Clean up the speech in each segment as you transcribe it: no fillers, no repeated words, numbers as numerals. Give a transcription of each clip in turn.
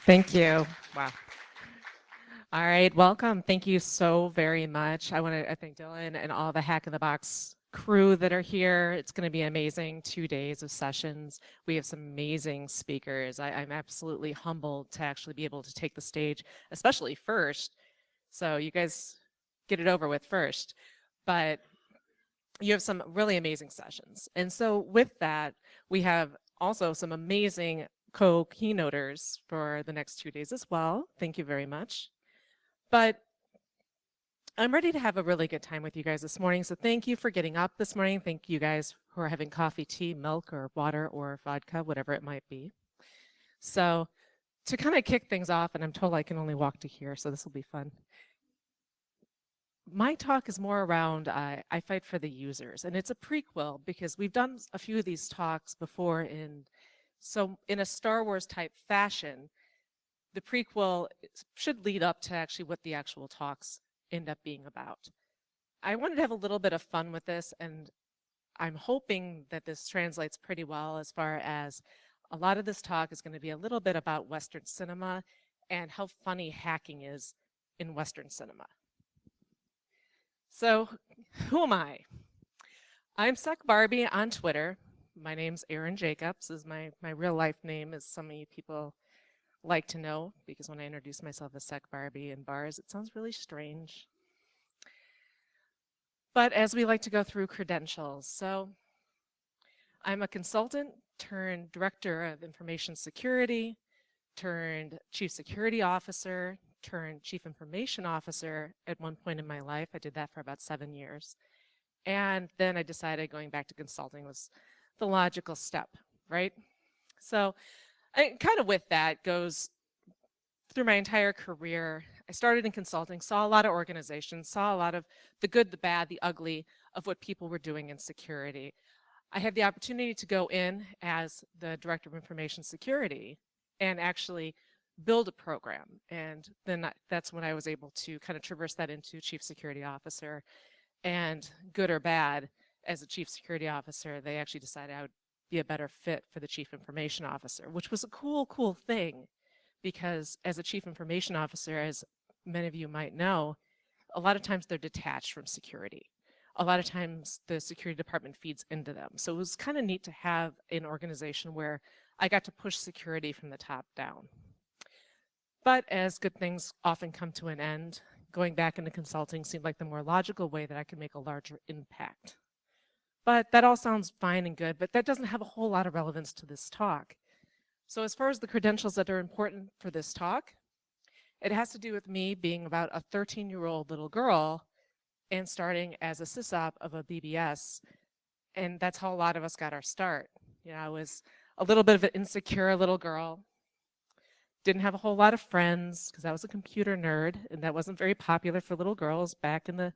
Thank you. Wow. All right, welcome. Thank you so very much. I want to thank Dylan and all the Hack in the Box crew that are here. It's going to be amazing 2 days of sessions. We have some amazing speakers. I'm absolutely humbled to actually be able to take the stage, especially first. So you guys get it over with first. But you have some really amazing sessions. And so with that, we have also some amazing co-keynoters for the next 2 days as well. Thank you very much. But I'm ready to have a really good time with you guys this morning. So thank you for getting up this morning. Thank you guys who are having coffee, tea, milk, or water, or vodka, whatever it might be. So to kind of kick things off, and I'm told I can only walk to here, so this will be fun. My talk is more around I fight for the users, and it's a prequel because we've done a few of these talks before so in a Star Wars type fashion, the prequel should lead up to actually what the actual talks end up being about. I wanted to have a little bit of fun with this, and I'm hoping that this translates pretty well as far as a lot of this talk is going to be a little bit about Western cinema and how funny hacking is in Western cinema. So who am I? I'm Suck Barbie on Twitter. My name's Erin Jacobs, is my real life name, as some of you people like to know, because when I introduce myself as Suck Barbie in bars, it sounds really strange. But as we like to go through credentials, so I'm a consultant turned director of information security, turned chief security officer, turned chief information officer at one point in my life. I did that for about 7 years. And then I decided going back to consulting was the logical step, right? So kind of with that goes through my entire career. I started in consulting, saw a lot of organizations, saw a lot of the good, the bad, the ugly of what people were doing in security. I had the opportunity to go in as the director of information security and actually build a program. And then that's when I was able to kind of traverse that into chief security officer. And good or bad, as a chief security officer, they actually decided I would be a better fit for the chief information officer, which was a cool thing, because as a chief information officer, as many of you might know, a lot of times they're detached from security. A lot of times the security department feeds into them. So it was kind of neat to have an organization where I got to push security from the top down. But as good things often come to an end, going back into consulting seemed like the more logical way that I could make a larger impact. But that all sounds fine and good, but that doesn't have a whole lot of relevance to this talk. So as far as the credentials that are important for this talk, it has to do with me being about a 13-year-old little girl and starting as a sysop of a BBS. And that's how a lot of us got our start. You know, I was a little bit of an insecure little girl. Didn't have a whole lot of friends because I was a computer nerd, and that wasn't very popular for little girls back in the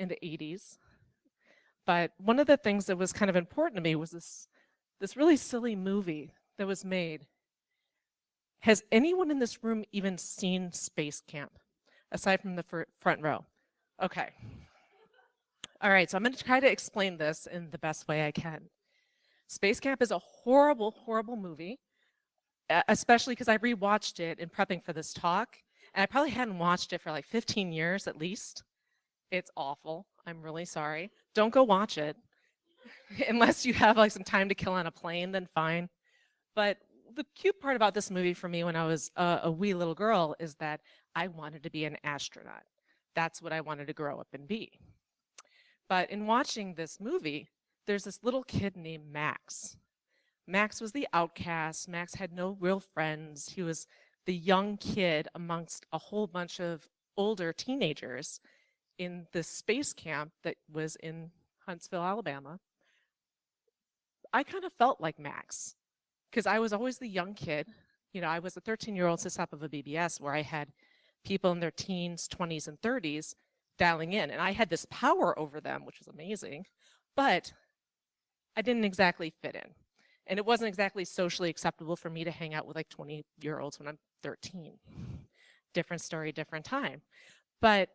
80s. But one of the things that was kind of important to me was this really silly movie that was made. Has anyone in this room even seen Space Camp, aside from the front row? Okay. All right, so I'm going to try to explain this in the best way I can. Space Camp is a horrible movie, especially because I rewatched it in prepping for this talk, and I probably hadn't watched it for like 15 years at least. It's awful. I'm really sorry. Don't go watch it. Unless you have like some time to kill on a plane, then fine. But the cute part about this movie for me when I was a wee little girl is that I wanted to be an astronaut. That's what I wanted to grow up and be. But in watching this movie, there's this little kid named Max. Max was the outcast. Max had no real friends. He was the young kid amongst a whole bunch of older teenagers in this space camp that was in Huntsville, Alabama. I kind of felt like Max because I was always the young kid. You know, I was a 13-year-old sysop of a BBS where I had people in their teens, 20s, and 30s dialing in. And I had this power over them, which was amazing. But I didn't exactly fit in. And it wasn't exactly socially acceptable for me to hang out with like 20-year-olds when I'm 13. Different story, different time. But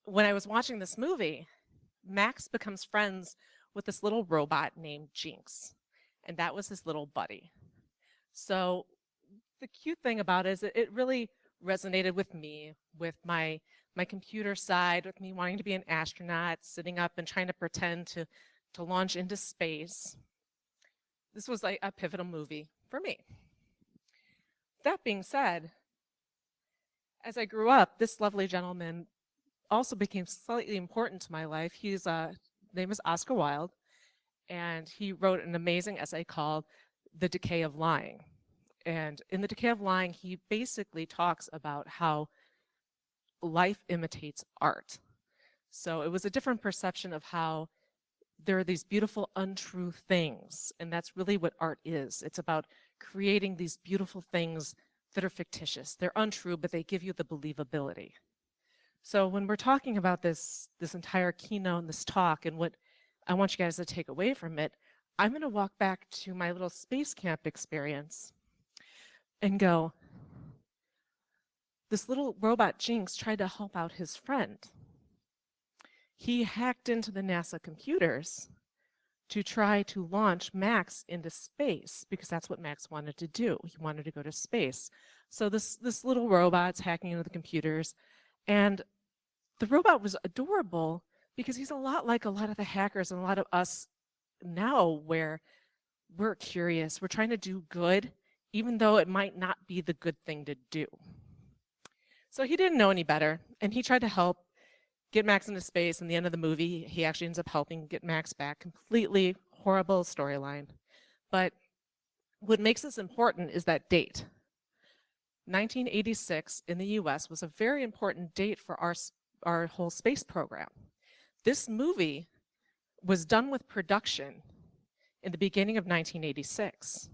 when I was watching this movie, Max becomes friends with this little robot named Jinx. And that was his little buddy. So the cute thing about it is it really resonated with me, with my computer side, with me wanting to be an astronaut, sitting up and trying to pretend to launch into space. This was like a pivotal movie for me. That being said, as I grew up, this lovely gentleman also became slightly important to my life. His name is Oscar Wilde, and he wrote an amazing essay called The Decay of Lying. And in The Decay of Lying, he basically talks about how life imitates art. So it was a different perception of how there are these beautiful untrue things, and that's really what art is. It's about creating these beautiful things that are fictitious. They're untrue, but they give you the believability. So when we're talking about this entire keynote and this talk and what I want you guys to take away from it, I'm going to walk back to my little space camp experience and go, this little robot Jinx tried to help out his friend. He hacked into the NASA computers to try to launch Max into space because that's what Max wanted to do. He wanted to go to space. So this little robot's hacking into the computers, and the robot was adorable because he's a lot like a lot of the hackers and a lot of us now, where we're curious, we're trying to do good, even though it might not be the good thing to do. So he didn't know any better, and he tried to help get Max into space. In the end of the movie, he actually ends up helping get Max back. Completely horrible storyline. But what makes this important is that date. 1986 in the US was a very important date for our whole space program. This movie was done with production in the beginning of 1986.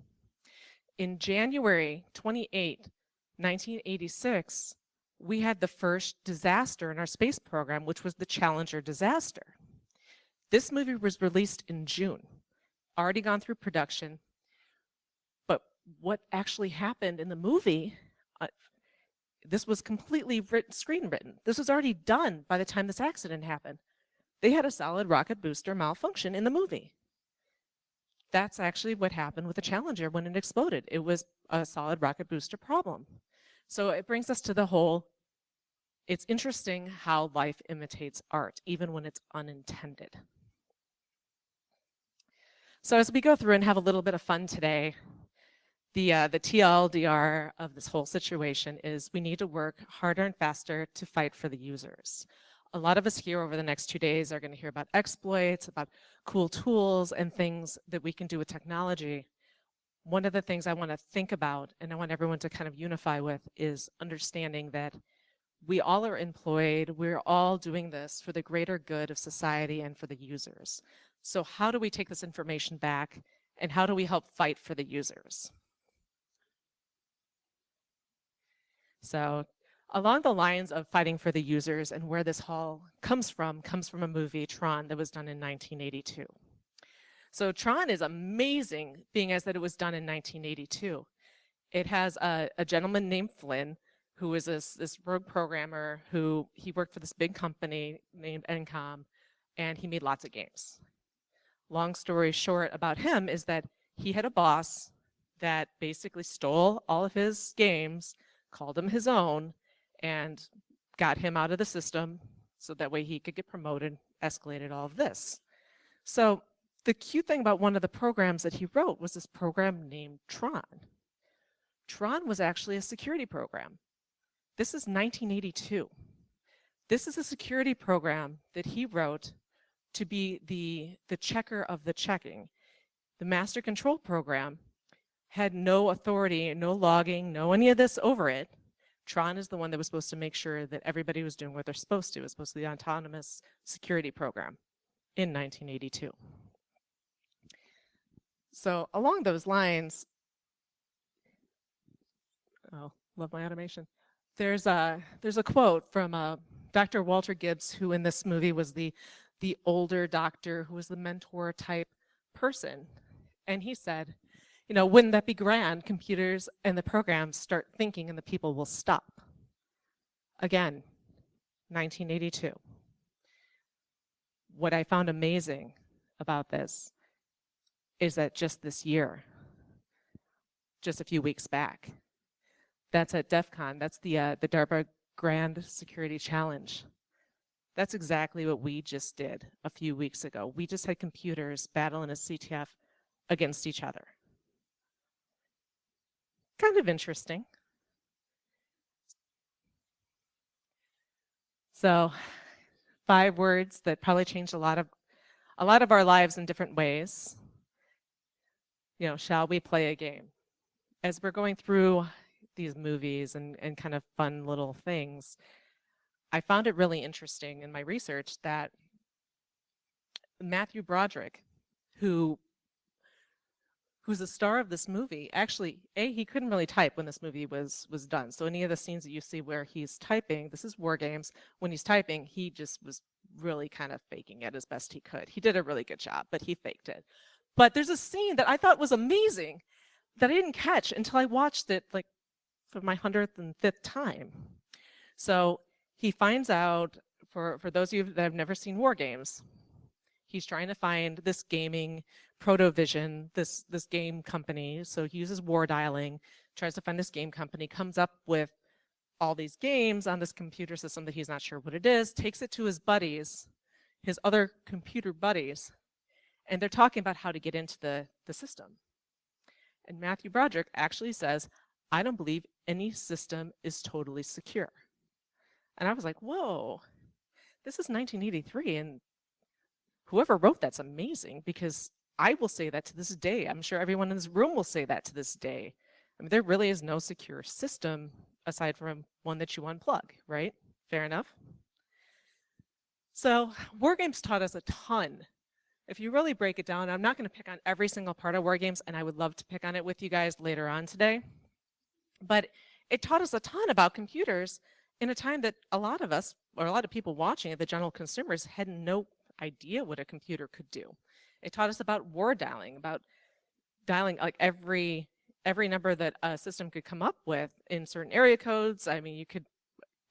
In January 28, 1986, we had the first disaster in our space program, which was the Challenger disaster. This movie was released in June, already gone through production. But what actually happened in the movie, this was completely screenwritten. This was already done by the time this accident happened. They had a solid rocket booster malfunction in the movie. That's actually what happened with the Challenger when it exploded. It was a solid rocket booster problem. So it brings us to the whole, it's interesting how life imitates art, even when it's unintended. So as we go through and have a little bit of fun today, the TLDR of this whole situation is we need to work harder and faster to fight for the users. A lot of us here over the next 2 days are going to hear about exploits, about cool tools and things that we can do with technology. One of the things I want to think about, and I want everyone to kind of unify with, is understanding that we all are employed, we're all doing this for the greater good of society and for the users. So how do we take this information back, and how do we help fight for the users? So along the lines of fighting for the users and where this all comes from a movie, Tron, that was done in 1982. So Tron is amazing, being as that it was done in 1982. It has a gentleman named Flynn, who is this rogue programmer who he worked for this big company named Encom, and he made lots of games. Long story short about him is that he had a boss that basically stole all of his games, called them his own, and got him out of the system so that way he could get promoted, escalated all of this. So the cute thing about one of the programs that he wrote was this program named Tron. Tron was actually a security program. This is 1982. This is a security program that he wrote to be the checker of the checking. The master control program had no authority, no logging, no any of this over it. Tron is the one that was supposed to make sure that everybody was doing what they're supposed to. It was supposed to be the autonomous security program in 1982. So along those lines, oh, love my automation. There's a quote from Dr. Walter Gibbs, who in this movie was the older doctor who was the mentor type person. And he said, you know, wouldn't that be grand? Computers and the programs start thinking and the people will stop. Again, 1982. What I found amazing about this is that just this year, just a few weeks back, That's at DEF CON. That's the DARPA Grand Security Challenge. That's exactly what we just did a few weeks ago. We just had computers battle in a CTF against each other. Kind of interesting. So 5 words that probably changed a lot of our lives in different ways. You know, shall we play a game? As we're going through these movies and kind of fun little things, I found it really interesting in my research that Matthew Broderick, who's the star of this movie, actually, he couldn't really type when this movie was done. So any of the scenes that you see where he's typing, this is War Games, when he's typing, he just was really kind of faking it as best he could. He did a really good job, but he faked it. But there's a scene that I thought was amazing that I didn't catch until I watched it like for my 105th time. So he finds out, for those of you that have never seen War Games, he's trying to find this gaming Protovision, this game company. So he uses war dialing, tries to find this game company, comes up with all these games on this computer system that he's not sure what it is, takes it to his buddies, his other computer buddies, and they're talking about how to get into the system. And Matthew Broderick actually says, I don't believe any system is totally secure. And I was like, whoa, this is 1983, and whoever wrote that's amazing, because I will say that to this day. I'm sure everyone in this room will say that to this day. I mean, there really is no secure system aside from one that you unplug, right? Fair enough? So War Games taught us a ton. If you really break it down, I'm not going to pick on every single part of War Games, and I would love to pick on it with you guys later on today. But it taught us a ton about computers in a time that a lot of us, or a lot of people watching it, the general consumers, had no idea what a computer could do. It taught us about war dialing, about dialing like every number that a system could come up with in certain area codes. I mean, you could,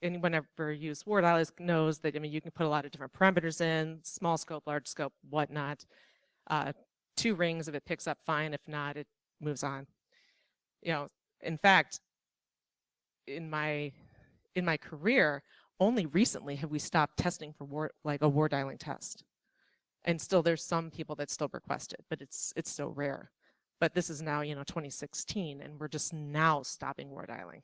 anyone ever used war dialing knows that, I mean, you can put a lot of different parameters in, small scope, large scope, whatnot. 2 rings, if it picks up, fine. If not, it moves on. You know, in fact, in my career, only recently have we stopped testing for a war dialing test. And still there's some people that still request it, but it's so rare. But this is now, 2016, and we're just now stopping war dialing.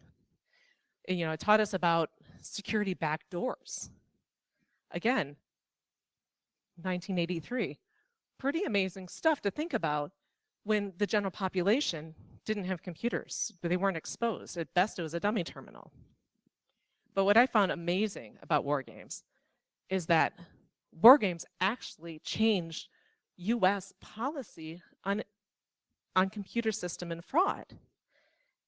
And, it taught us about security backdoors. Again, 1983, pretty amazing stuff to think about when the general population didn't have computers, but they weren't exposed. At best, it was a dummy terminal. But what I found amazing about War Games is that War Games actually changed US policy on computer system and fraud.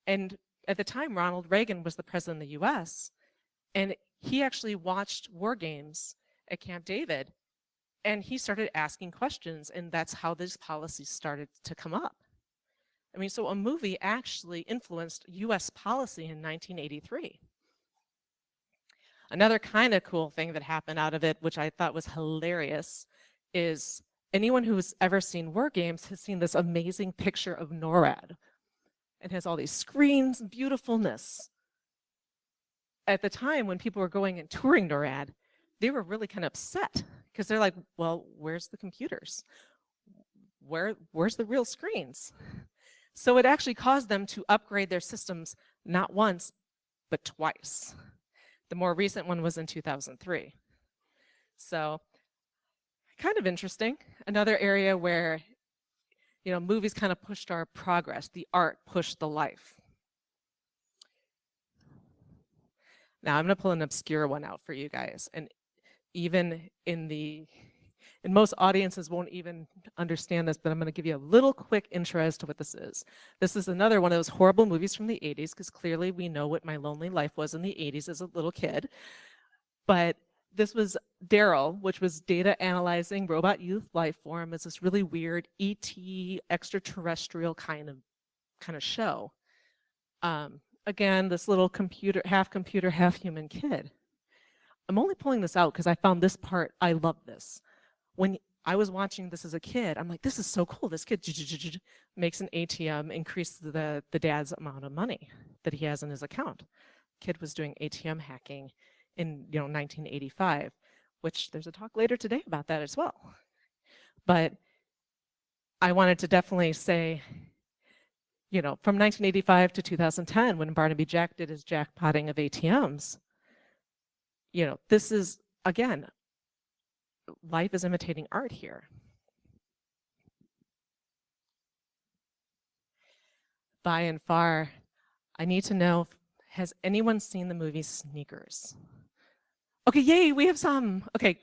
And at the time, Ronald Reagan was the president of the US, and he actually watched War Games at Camp David, and he started asking questions, and that's how these policies started to come up. I mean, so a movie actually influenced US policy in 1983. Another kind of cool thing that happened out of it, which I thought was hilarious, is anyone who's ever seen War Games has seen this amazing picture of NORAD. It has all these screens and beautifulness. At the time when people were going and touring NORAD, they were really kind of upset because they're like, well, where's the computers? Where's the real screens? So it actually caused them to upgrade their systems not once, but twice. The more recent one was in 2003. So kind of interesting. Another area where, movies kind of pushed our progress. The art pushed the life. Now I'm going to pull an obscure one out for you guys. And even in most audiences won't even understand this, but I'm going to give you a little quick intro as to what this is. This is another one of those horrible movies from the 80s, because clearly we know what my lonely life was in the 80s as a little kid. But this was Daryl, which was data analyzing robot youth life form. It's this really weird ET extraterrestrial kind of show. Again, this little computer, half human kid. I'm only pulling this out because I found this part, I love this. When I was watching this as a kid. I'm like, this is so cool. This kid makes an ATM, increase the dad's amount of money that he has in his account. Kid was doing ATM hacking in 1985, which there's a talk later today about that as well. But I wanted to definitely say, from 1985 to 2010, when Barnaby Jack did his jackpotting of ATMs, this is, again, life is imitating art here. By and far, I need to know, has anyone seen the movie Sneakers? Okay, yay, we have some. Okay,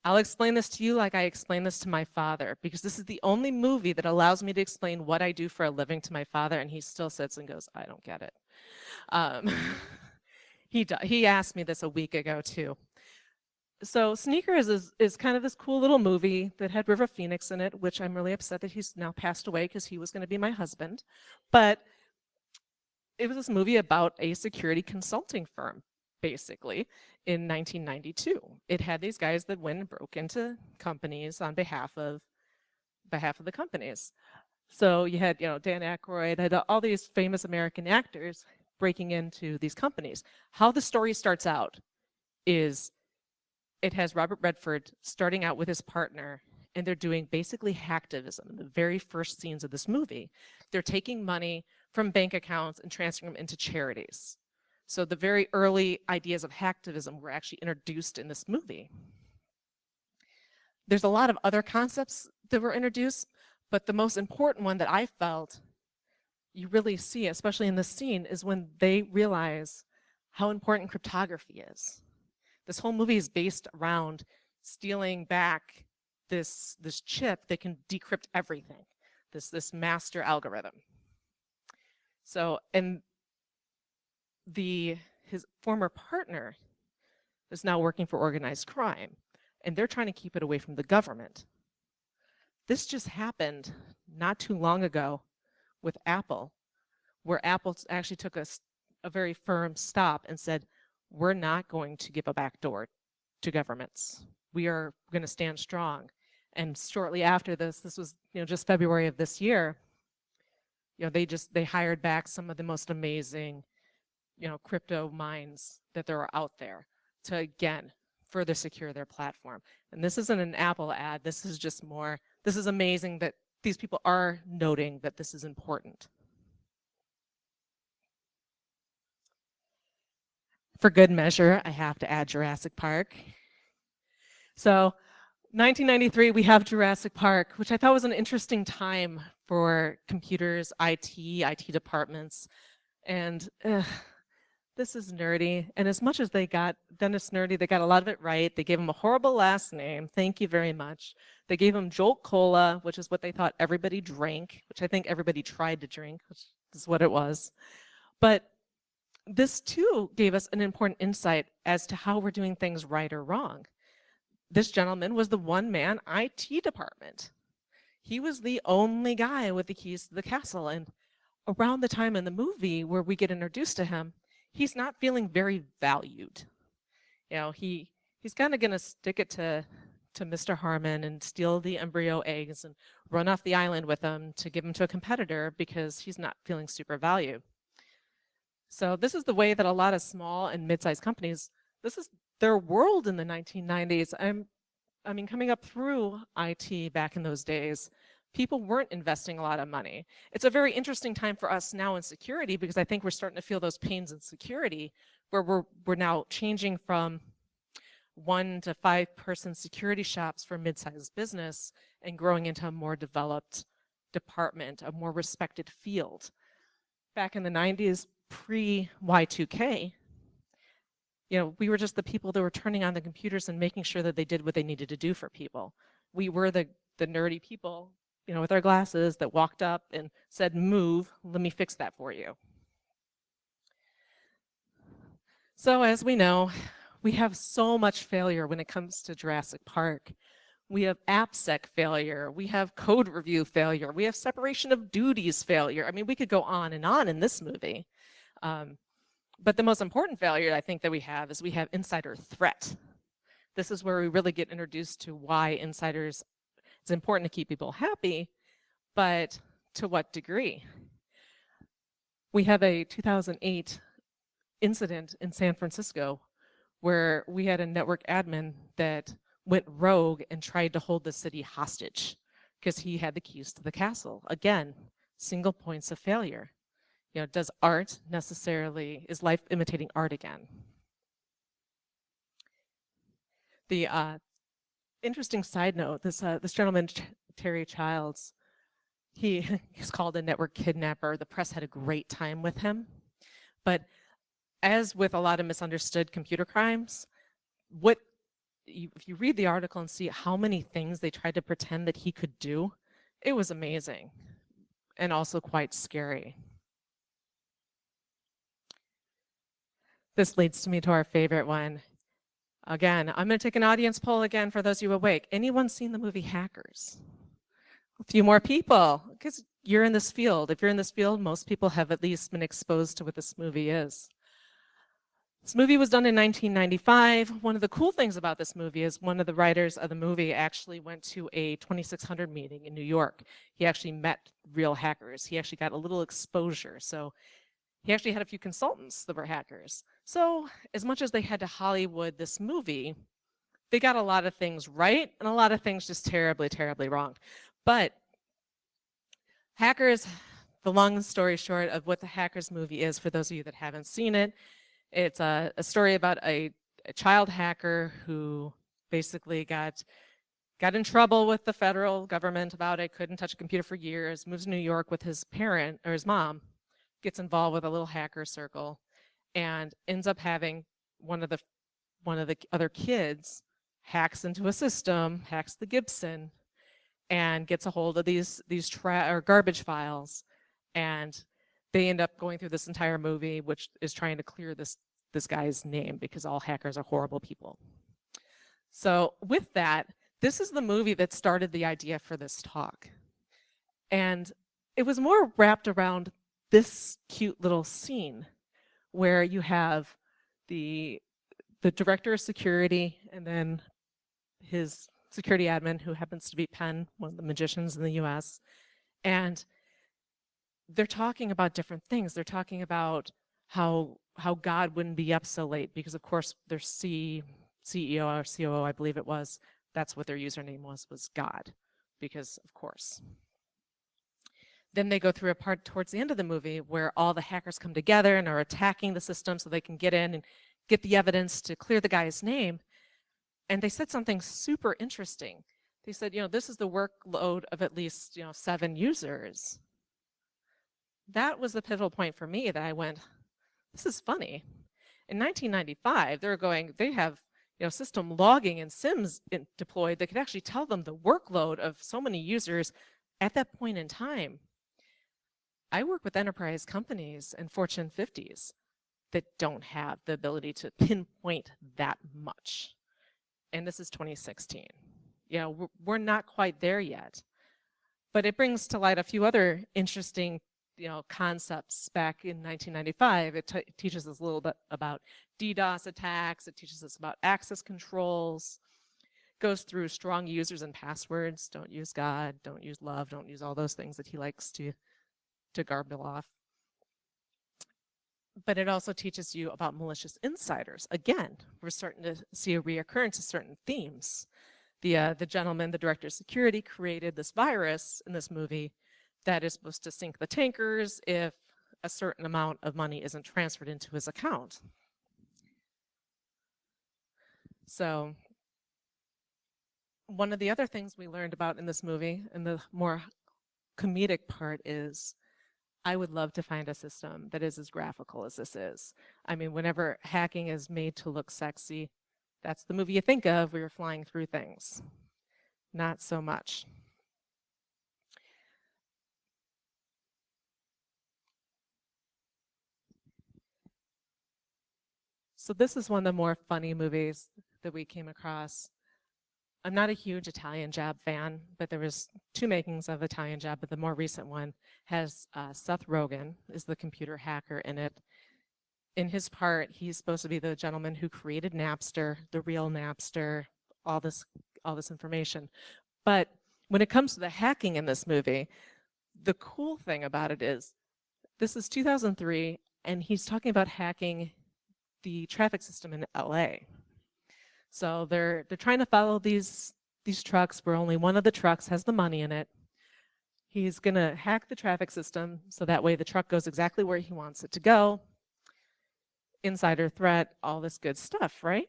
I'll explain this to you like I explained this to my father, because this is the only movie that allows me to explain what I do for a living to my father, and he still sits and goes, I don't get it. He asked me this a week ago too. So Sneakers is kind of this cool little movie that had River Phoenix in it, which I'm really upset that he's now passed away because he was going to be my husband. But it was this movie about a security consulting firm, basically, in 1992. It had these guys that went and broke into companies on behalf of the companies. So you had, Dan Aykroyd, had all these famous American actors breaking into these companies. How the story starts out is it has Robert Redford starting out with his partner, and they're doing basically hacktivism in the very first scenes of this movie. They're taking money from bank accounts and transferring them into charities. So the very early ideas of hacktivism were actually introduced in this movie. There's a lot of other concepts that were introduced, but the most important one that I felt you really see, especially in this scene, is when they realize how important cryptography is. This whole movie is based around stealing back this chip that can decrypt everything, this master algorithm. So, and his former partner is now working for organized crime, and they're trying to keep it away from the government. This just happened not too long ago with Apple, where Apple actually took a very firm stop and said, we're not going to give a backdoor to governments. We are going to stand strong. And shortly after this was just February of this year, they hired back some of the most amazing crypto minds that there are out there to, again, further secure their platform. And this isn't an Apple ad. This is just more, this is amazing that these people are noting that this is important. For good measure, I have to add Jurassic Park. So 1993, we have Jurassic Park, which I thought was an interesting time for computers, IT departments. And this is nerdy. And as much as they got Dennis Nerdy, they got a lot of it right. They gave him a horrible last name. Thank you very much. They gave him Jolt Cola, which is what they thought everybody drank, which I think everybody tried to drink, which is what it was. But this too gave us an important insight as to how we're doing things right or wrong. This gentleman was the one-man IT department. He was the only guy with the keys to the castle. And around the time in the movie where we get introduced to him, he's not feeling very valued. He's kind of going to stick it to Mr. Harmon and steal the embryo eggs and run off the island with them to give them to a competitor because he's not feeling super valued. So this is the way that a lot of small and mid-sized companies, this is their world in the 1990s. I mean, coming up through IT back in those days, people weren't investing a lot of money. It's a very interesting time for us now in security because I think we're starting to feel those pains in security where we're now changing from 1 to 5 person security shops for mid-sized business and growing into a more developed department, a more respected field. Back in the 90s, pre-Y2K, we were just the people that were turning on the computers and making sure that they did what they needed to do for people. We were the nerdy people, with our glasses that walked up and said, move, let me fix that for you. So as we know, we have so much failure when it comes to Jurassic Park. We have AppSec failure, we have code review failure, we have separation of duties failure. I mean, we could go on in this movie. But the most important failure I think that we have is we have insider threat. This is where we really get introduced to why insiders, it's important to keep people happy, but to what degree? We have a 2008 incident in San Francisco where we had a network admin that went rogue and tried to hold the city hostage because he had the keys to the castle. Again, single points of failure. You know, does art necessarily, is life imitating art again? The interesting side note, this gentleman, Terry Childs, he's called a network kidnapper. The press had a great time with him. But as with a lot of misunderstood computer crimes, if you read the article and see how many things they tried to pretend that he could do, it was amazing and also quite scary. This leads me to our favorite one. Again, I'm going to take an audience poll again for those of you awake. Anyone seen the movie Hackers? A few more people, because you're in this field. If you're in this field, most people have at least been exposed to what this movie is. This movie was done in 1995. One of the cool things about this movie is one of the writers of the movie actually went to a 2600 meeting in New York. He actually met real hackers. He actually got a little exposure. So he actually had a few consultants that were hackers. So as much as they had to Hollywood this movie, they got a lot of things right and a lot of things just terribly, terribly wrong. But Hackers, the long story short of what the Hackers movie is, for those of you that haven't seen it, it's a story about a child hacker who basically got in trouble with the federal government about it, couldn't touch a computer for years, moves to New York with his parent or his mom, gets involved with a little hacker circle, and ends up having one of the other kids hacks into a system, hacks the Gibson, and gets a hold of these garbage files, and they end up going through this entire movie, which is trying to clear this guy's name because all hackers are horrible people. So with that, this is the movie that started the idea for this talk. And it was more wrapped around this cute little scene where you have the director of security and then his security admin, who happens to be Penn, one of the magicians in the US. And they're talking about different things. They're talking about how God wouldn't be up so late because, of course, their CEO or COO, I believe it was, that's what their username was God, because of course. Then they go through a part towards the end of the movie where all the hackers come together and are attacking the system so they can get in and get the evidence to clear the guy's name. And they said something super interesting. They said, this is the workload of at least, 7 users. That was the pivotal point for me that I went, this is funny. In 1995, they have system logging and SIMs deployed that could actually tell them the workload of so many users at that point in time. I work with enterprise companies and Fortune 50s that don't have the ability to pinpoint that much. And this is 2016. We're not quite there yet. But it brings to light a few other interesting concepts back in 1995. It teaches us a little bit about DDoS attacks. It teaches us about access controls. Goes through strong users and passwords. Don't use God, don't use love, don't use all those things that he likes to garble off. But it also teaches you about malicious insiders. Again, we're starting to see a reoccurrence of certain themes. The gentleman, the director of security, created this virus in this movie that is supposed to sink the tankers if a certain amount of money isn't transferred into his account. So one of the other things we learned about in this movie, and the more comedic part, is I would love to find a system that is as graphical as this is. I mean, whenever hacking is made to look sexy, that's the movie you think of where you're flying through things. Not so much. So this is one of the more funny movies that we came across. I'm not a huge Italian Job fan, but there was 2 makings of Italian Job, but the more recent one has Seth Rogen is the computer hacker in it. in his part, he's supposed to be the gentleman who created Napster, the real Napster, all this information. But when it comes to the hacking in this movie, the cool thing about it is this is 2003, and he's talking about hacking the traffic system in LA. So they're trying to follow these trucks where only one of the trucks has the money in it. He's going to hack the traffic system so that way the truck goes exactly where he wants it to go. Insider threat, all this good stuff, right?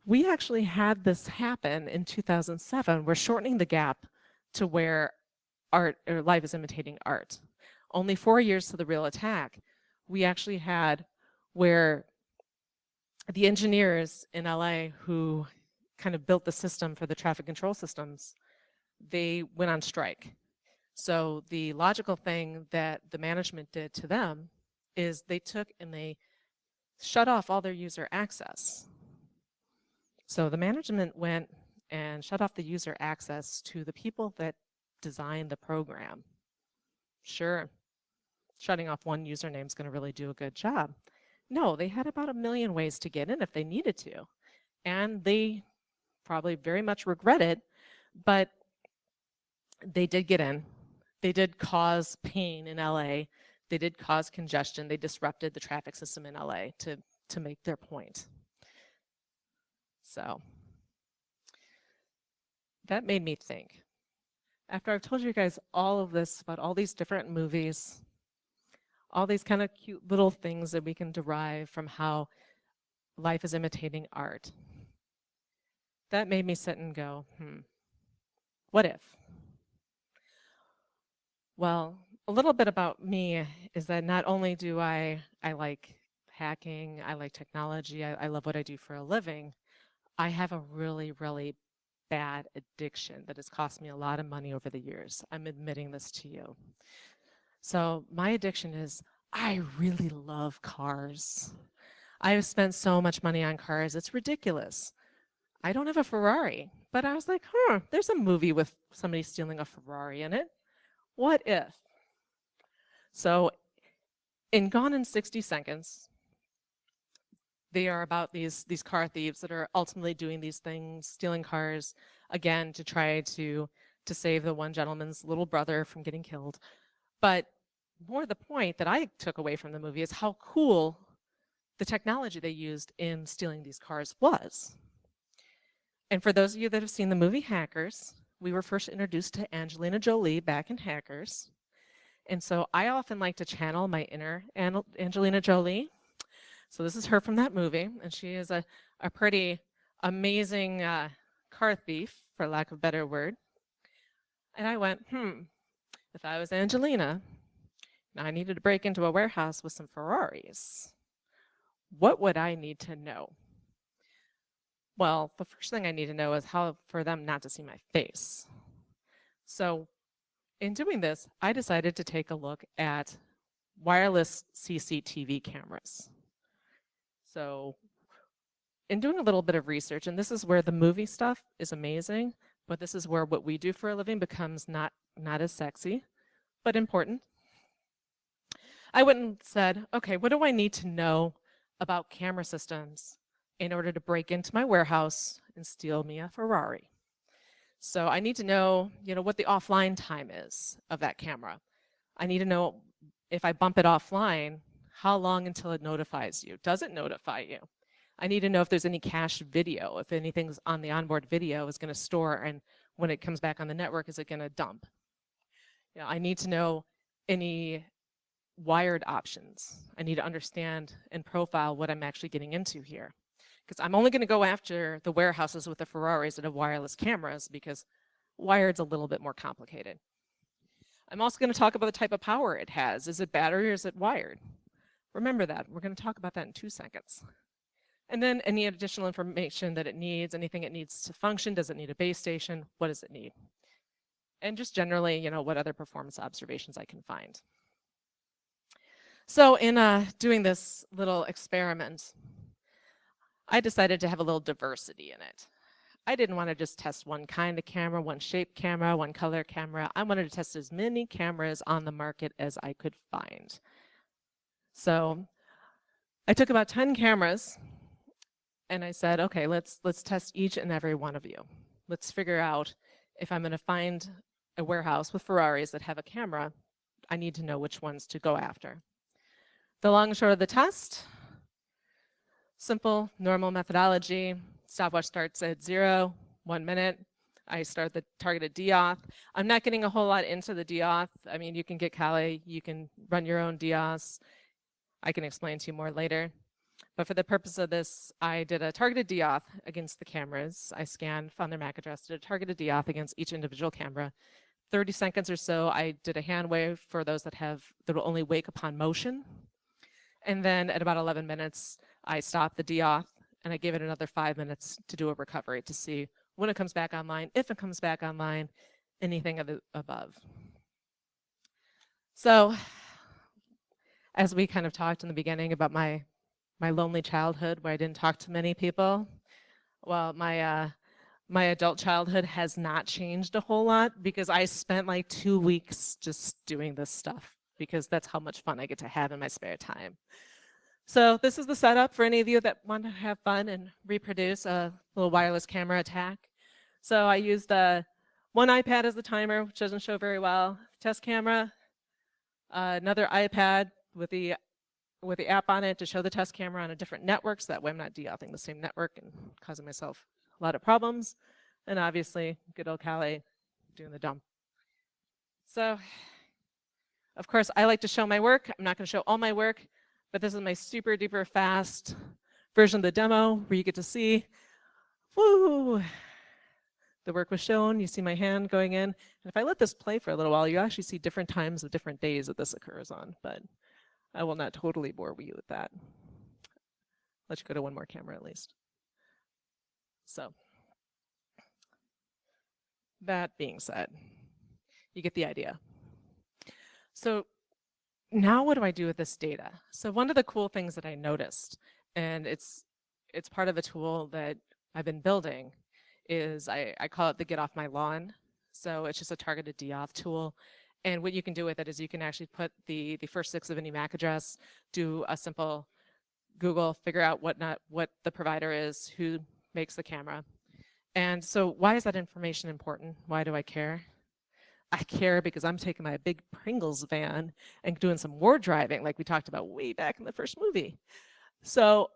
We actually had this happen in 2007. We're shortening the gap to where art or life is imitating art. Only 4 years to the real attack, we actually had where the engineers in LA who kind of built the system for the traffic control systems, they went on strike. So the logical thing that the management did to them is they took and they shut off all their user access. So the management went and shut off the user access to the people that designed the program. Sure, shutting off one username is going to really do a good job. No, they had about 1 million ways to get in if they needed to. And they probably very much regret it, but they did get in. They did cause pain in LA. They did cause congestion. They disrupted the traffic system in LA to make their point. So that made me think. After I've told you guys all of this about all these different movies, all these kind of cute little things that we can derive from how life is imitating art, that made me sit and go, what if? Well, a little bit about me is that not only do I like hacking, I like technology, I love what I do for a living, I have a really, really bad addiction that has cost me a lot of money over the years. I'm admitting this to you. So my addiction is I really love cars. I have spent so much money on cars, it's ridiculous. I don't have a Ferrari, but I was like, there's a movie with somebody stealing a Ferrari in it. What if? So in Gone in 60 Seconds, they are about these car thieves that are ultimately doing these things, stealing cars, again, to try to save the one gentleman's little brother from getting killed. But more the point that I took away from the movie is how cool the technology they used in stealing these cars was. And for those of you that have seen the movie Hackers, we were first introduced to Angelina Jolie back in Hackers. And so I often like to channel my inner Angelina Jolie. So this is her from that movie, and she is a pretty amazing car thief, for lack of a better word. And I went, if I was Angelina, and I needed to break into a warehouse with some Ferraris, what would I need to know? Well, the first thing I need to know is how for them not to see my face. So in doing this, I decided to take a look at wireless CCTV cameras. So in doing a little bit of research, and this is where the movie stuff is amazing, but this is where what we do for a living becomes not as sexy, but important. I went and said, okay, what do I need to know about camera systems in order to break into my warehouse and steal me a Ferrari? So I need to know, what the offline time is of that camera. I need to know if I bump it offline, how long until it notifies you? Does it notify you? I need to know if there's any cached video, if anything's on the onboard video is going to store, and when it comes back on the network, is it going to dump? I need to know any wired options. I need to understand and profile what I'm actually getting into here. Because I'm only going to go after the warehouses with the Ferraris that have wireless cameras, because wired's a little bit more complicated. I'm also going to talk about the type of power it has. Is it battery or is it wired? Remember that. We're going to talk about that in 2 seconds. And then any additional information that it needs, anything it needs to function. Does it need a base station? What does it need? And just generally, what other performance observations I can find. So in doing this little experiment, I decided to have a little diversity in it. I didn't want to just test one kind of camera, one shape camera, one color camera. I wanted to test as many cameras on the market as I could find. So I took about 10 cameras and I said, okay, let's test each and every one of you. Let's figure out if I'm going to find a warehouse with Ferraris that have a camera, I need to know which ones to go after. The long and short of the test, simple, normal methodology. Stopwatch starts at 0, 1 minute. I start the targeted deauth. I'm not getting a whole lot into the deauth. I mean, you can get Kali, you can run your own deauths. I can explain to you more later. But for the purpose of this, I did a targeted deauth against the cameras. I scanned, found their MAC address, did a targeted deauth against each individual camera. 30 seconds or so, I did a hand wave for those that will only wake upon motion. And then at about 11 minutes, I stopped the deauth and I gave it another 5 minutes to do a recovery to see when it comes back online, if it comes back online, anything of the above. So as we kind of talked in the beginning about my lonely childhood where I didn't talk to many people, well, my adult childhood has not changed a whole lot because I spent like 2 weeks just doing this stuff because that's how much fun I get to have in my spare time. So this is the setup for any of you that want to have fun and reproduce a little wireless camera attack. So I used one iPad as the timer, which doesn't show very well, test camera, another iPad with the app on it to show the test camera on a different network, so that way I'm not deauthing the same network and causing myself a lot of problems. And obviously, good old Kali doing the dump. So, of course, I like to show my work. I'm not going to show all my work, but this is my super duper fast version of the demo where you get to see, woo, the work was shown. You see my hand going in. And if I let this play for a little while, you actually see different times of different days that this occurs on, but I will not totally bore you with that. Let you go to one more camera at least. So, that being said, you get the idea. So now what do I do with this data? So one of the cool things that I noticed, and it's part of a tool that I've been building, is I call it the Get Off My Lawn. So it's just a targeted deauth tool. And what you can do with it is you can actually put the first 6 of any MAC address, do a simple Google, figure out what the provider is, who makes the camera. And so why is that information important? Why do I care? I care because I'm taking my big Pringles van and doing some war driving like we talked about way back in the first movie. So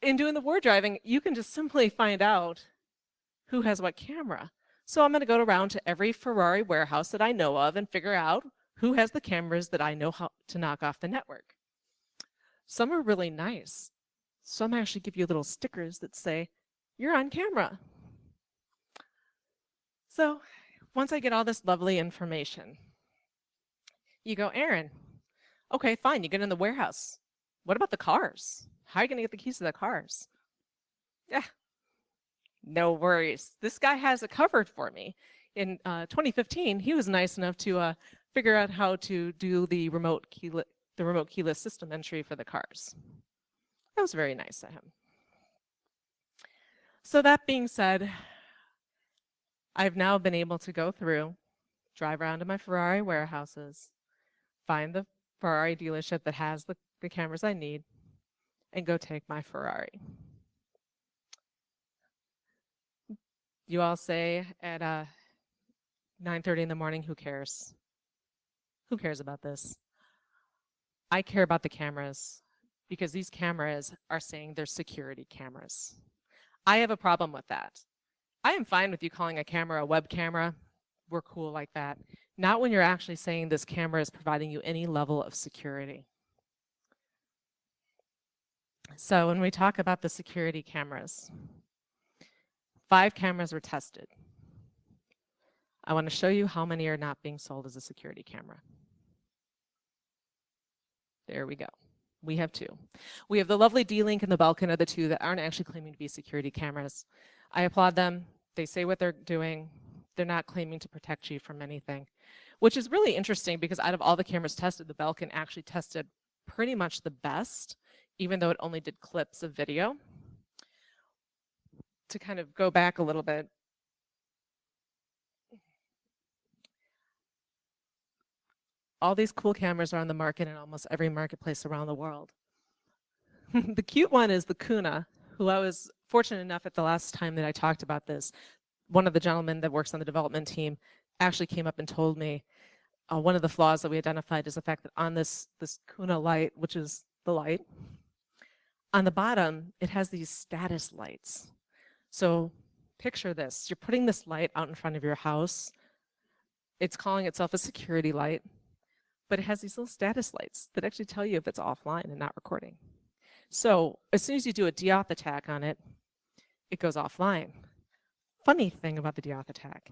in doing the war driving, you can just simply find out who has what camera. So I'm going to go around to every Ferrari warehouse that I know of and figure out who has the cameras that I know how to knock off the network. Some are really nice. Some actually give you little stickers that say, you're on camera. So once I get all this lovely information, you go, Erin, okay, fine, you get in the warehouse. What about the cars? How are you going to get the keys to the cars? Yeah, no worries. This guy has it covered for me. In 2015, he was nice enough to figure out how to do the remote keyless system entry for the cars. That was very nice of him. So that being said, I've now been able to go through, drive around to my Ferrari warehouses, find the Ferrari dealership that has the cameras I need, and go take my Ferrari. You all say at 9:30 in the morning, who cares? Who cares about this? I care about the cameras because these cameras are saying they're security cameras. I have a problem with that. I am fine with you calling a camera a web camera. We're cool like that. Not when you're actually saying this camera is providing you any level of security. So when we talk about the security cameras, 5 cameras were tested. I want to show you how many are not being sold as a security camera. There we go. We have 2. We have the lovely D-Link and the Belkin are the 2 that aren't actually claiming to be security cameras. I applaud them. They say what they're doing. They're not claiming to protect you from anything, which is really interesting because out of all the cameras tested, the Belkin actually tested pretty much the best, even though it only did clips of video. To kind of go back a little bit, all these cool cameras are on the market in almost every marketplace around the world. The cute one is the Kuna, who I was fortunate enough at the last time that I talked about this. One of the gentlemen that works on the development team actually came up and told me one of the flaws that we identified is the fact that on this Kuna light, which is the light, on the bottom, it has these status lights. So picture this, you're putting this light out in front of your house. It's calling itself a security light, but it has these little status lights that actually tell you if it's offline and not recording. So as soon as you do a deauth attack on it, it goes offline. Funny thing about the deauth attack,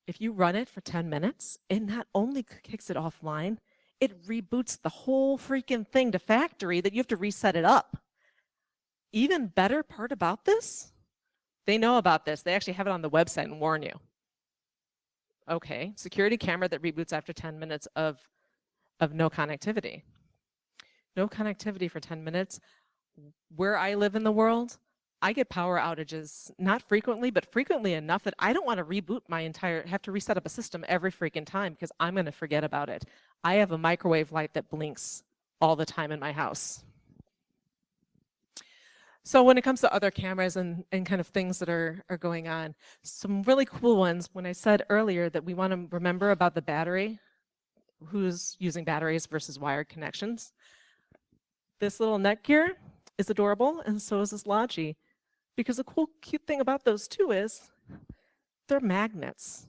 if you run it for 10 minutes, it not only kicks it offline, it reboots the whole freaking thing to factory that you have to reset it up. Even better part about this, they know about this. They actually have it on the website and warn you. Okay, security camera that reboots after 10 minutes of no connectivity. No connectivity for 10 minutes. Where I live in the world, I get power outages, not frequently, but frequently enough that I don't want to reboot have to reset up a system every freaking time because I'm going to forget about it. I have a microwave light that blinks all the time in my house. So when it comes to other cameras and kind of things that are going on, some really cool ones, when I said earlier that we want to remember about the battery, who's using batteries versus wired connections. This little Netgear is adorable, and so is this Logi. Because the cool, cute thing about those two is they're magnets.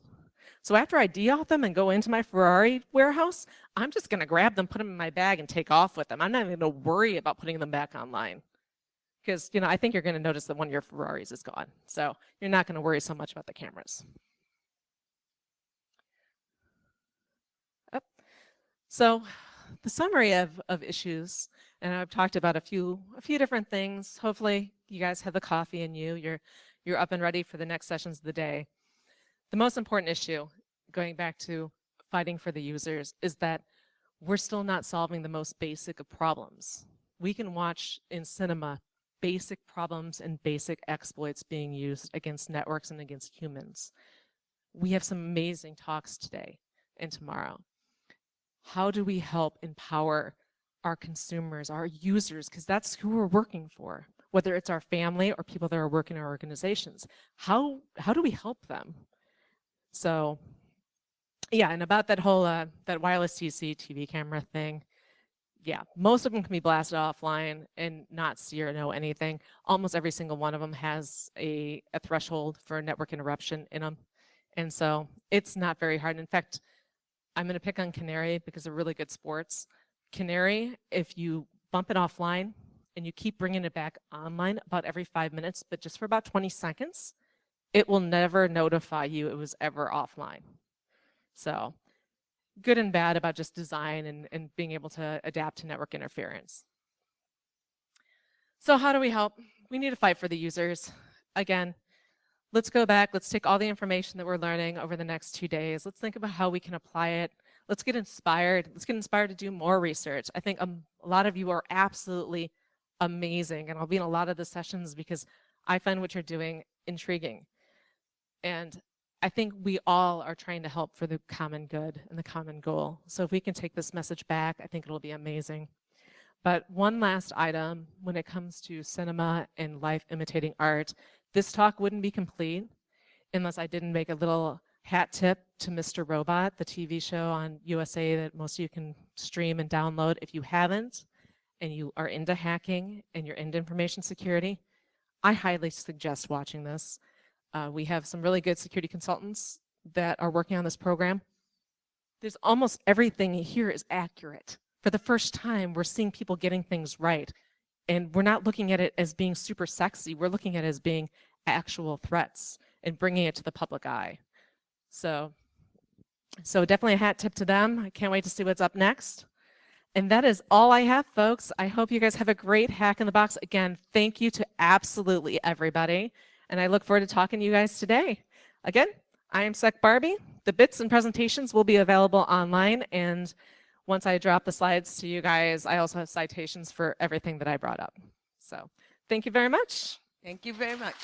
So after I deauth them and go into my Ferrari warehouse, I'm just going to grab them, put them in my bag, and take off with them. I'm not even going to worry about putting them back online. Because, you know, I think you're going to notice that one of your Ferraris is gone. So you're not going to worry so much about the cameras. So the summary of issues, and I've talked about a few different things. Hopefully you guys have the coffee in you. You're up and ready for the next sessions of the day. The most important issue, going back to fighting for the users, is that we're still not solving the most basic of problems. We can watch in cinema basic problems and basic exploits being used against networks and against humans. We have some amazing talks today and tomorrow. How do we help empower our consumers, our users, because that's who we're working for, whether it's our family or people that are working in our organizations. How do we help them? So yeah, and about that whole that wireless TV camera thing, yeah, most of them can be blasted offline and not see or know anything. Almost every single one of them has a threshold for network interruption in them. And so it's not very hard. In fact, I'm going to pick on Canary because they're really good sports. Canary, if you bump it offline and you keep bringing it back online about every 5 minutes, but just for about 20 seconds, it will never notify you it was ever offline. So good and bad about just design and being able to adapt to network interference. So how do we help? We need to fight for the users. Again, let's go back, let's take all the information that we're learning over the next 2 days. Let's think about how we can apply it. Let's get inspired. Let's get inspired to do more research. I think a lot of you are absolutely amazing, and I'll be in a lot of the sessions because I find what you're doing intriguing. And I think we all are trying to help for the common good and the common goal. So if we can take this message back, I think it'll be amazing. But one last item, when it comes to cinema and life imitating art, this talk wouldn't be complete unless I didn't make a little hat tip to Mr. Robot, the TV show on USA that most of you can stream and download. If you haven't, and you are into hacking and you're into information security, I highly suggest watching this. We have some really good security consultants that are working on this program. There's almost everything here is accurate. For the first time, we're seeing people getting things right. And we're not looking at it as being super sexy. We're looking at it as being actual threats and bringing it to the public eye. So definitely a hat tip to them. I can't wait to see what's up next. And that is all I have, folks. I hope you guys have a great Hack in the Box. Again, thank you to absolutely everybody. And I look forward to talking to you guys today. Again, I am Sec Barbie. The bits and presentations will be available online. And once I drop the slides to you guys, I also have citations for everything that I brought up. So thank you very much. Thank you very much.